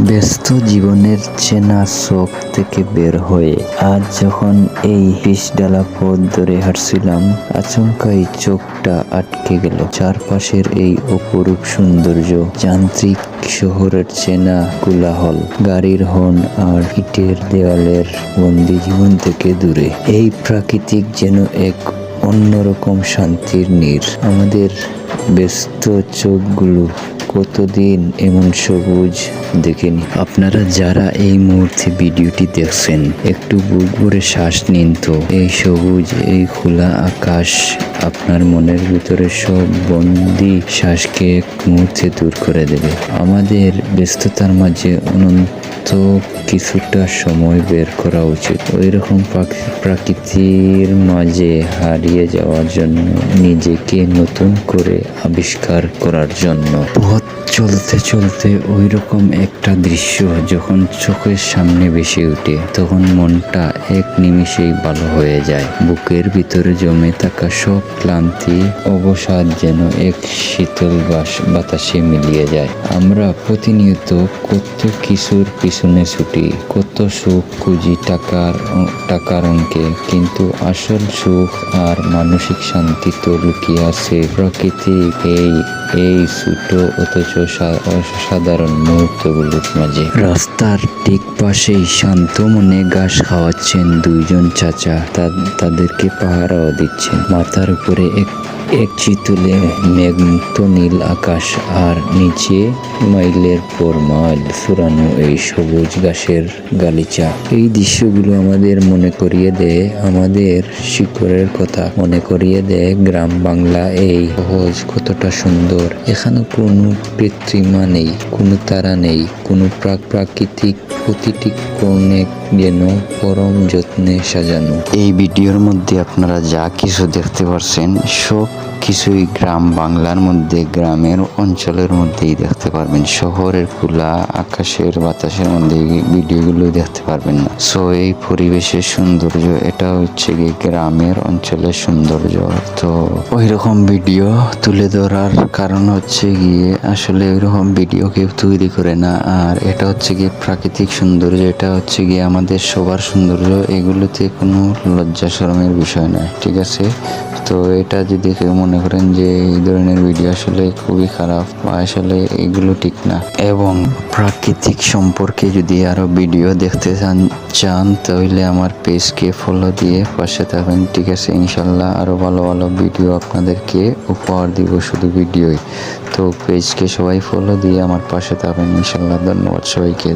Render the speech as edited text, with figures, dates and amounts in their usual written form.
ব্যস্ত জীবনের চেনা চোখ থেকে বের হয়ে আজ যখন এই পিচঢালা পথ ধরে হাঁটছিলাম, আচমকাই চোখটা আটকে গেল চারপাশের এই অপরূপ সৌন্দর্য, যান্ত্রিক শহরের চেনা কোলাহল, গাড়ির হর্ন আর ইটের দেওয়ালের বন্দি জীবন থেকে দূরে। এই প্রাকৃতিক যেন এক অন্যরকম শান্তির নীড়। আমাদের ব্যস্ত চোখগুলো কতদিন এমন সবুজ দেখেনি। আপনারা যারা এই মুহূর্তে ভিডিওটি দেখছেন, একটু বুক ভরে শ্বাস নিন তো। এই সবুজ, এই খোলা আকাশ আপনার মনের ভিতরে সব বন্দি শ্বাসকে এক মুহূর্তে দূর করে দেবে। আমাদের ব্যস্ততার মাঝে অনন্ত কিছুটা সময় বের করা উচিত, ওইরকম প্রকৃতির মাঝে হারিয়ে যাওয়ার জন্য, নিজেকে নতুন করে আবিষ্কার করার জন্য। পথ চলতে চলতে ওই রকম একটা দৃশ্য যখন চোখের সামনে ভেসে ওঠে, তখন মনটা এক নিমিষেই ভালো হয়ে যায়। বুকের ভিতরে জমে থাকা সব ক্লান্তি, অবসাদ যেন এক শীতল বাতাসে মিলিয়ে যায়। আমরা প্রতিনিয়ত কত কিছুর পিছনে ছুটি, কত সুখ খুঁজি টাকার অঙ্কে, কিন্তু আসল সুখ আর মানসিক শান্তি তো লুকিয়ে আছে প্রাকৃতিক এই ছোট অথচ সাধারণ মুহূর্তগুলোর মাঝে। রাস্তার ঠিক পাশেই শান্ত মনে ঘাস খাওয়াচ্ছেন দুইজন চাচা, তাদেরকে পাহারাও দিচ্ছেন। মাথার উপরে এক চিতুলে মেঘমুক্ত নীল আকাশ, আর নিচে মাইলের পর মাইল ফুরানো এই সবুজ ঘাসের গালিচা। এই দৃশ্যগুলো আমাদের মনে করিয়ে দেয় আমাদের শিকড়ের কথা, মনে করিয়ে দেয় গ্রাম বাংলা এই সহজ কতটা সুন্দর। এখানে কোনো কৃত্রিমা নেই, কোনো তারা নেই, কোনো প্রাকৃতিক প্রতিটি কোণে যেন পরম যত্নে সাজানো। এই ভিডিওর মধ্যে আপনারা যা কিছু দেখতে পাচ্ছেন, সব কিছুই গ্রাম বাংলার মধ্যে, গ্রামের অঞ্চলের মধ্যেই দেখতে পারবেন। শহরের খোলা আকাশের বাতাসের মধ্যে ভিডিওগুলো দেখতে পারবেন না। সো এই পরিবেশের সৌন্দর্য, এটা হচ্ছে গিয়ে গ্রামের অঞ্চলের সৌন্দর্য। তো ওই রকম ভিডিও তুলে ধরার কারণ হচ্ছে গিয়ে, আসলে ওই রকম ভিডিও কেউ তৈরি করে না। আর এটা হচ্ছে গিয়ে প্রাকৃতিক সৌন্দর্য, এটা হচ্ছে গিয়ে আমাদের সবার সৌন্দর্য। এগুলোতে কোনো লজ্জা শরমের বিষয় নয়, ঠিক আছে? তো এটা যদি কেউ মনে করেন যে এই ধরনের ভিডিও আসলে খুবই খারাপ বা আসলে এগুলো ঠিক না, এবং প্রাকৃতিক সম্পর্কে যদি আরো ভিডিও দেখতে চান তাহলে আমার পেজকে ফলো দিয়ে পাশে থাকবেন, ঠিক আছে? ইনশাল্লাহ আরো ভালো ভালো ভিডিও আপনাদেরকে উপহার দিব, শুধু ভিডিওই। তো পেজকে সবাই ফলো দিয়ে আমার পাশে থাকবেন ইনশাল্লাহ। ধন্যবাদ সবাইকে।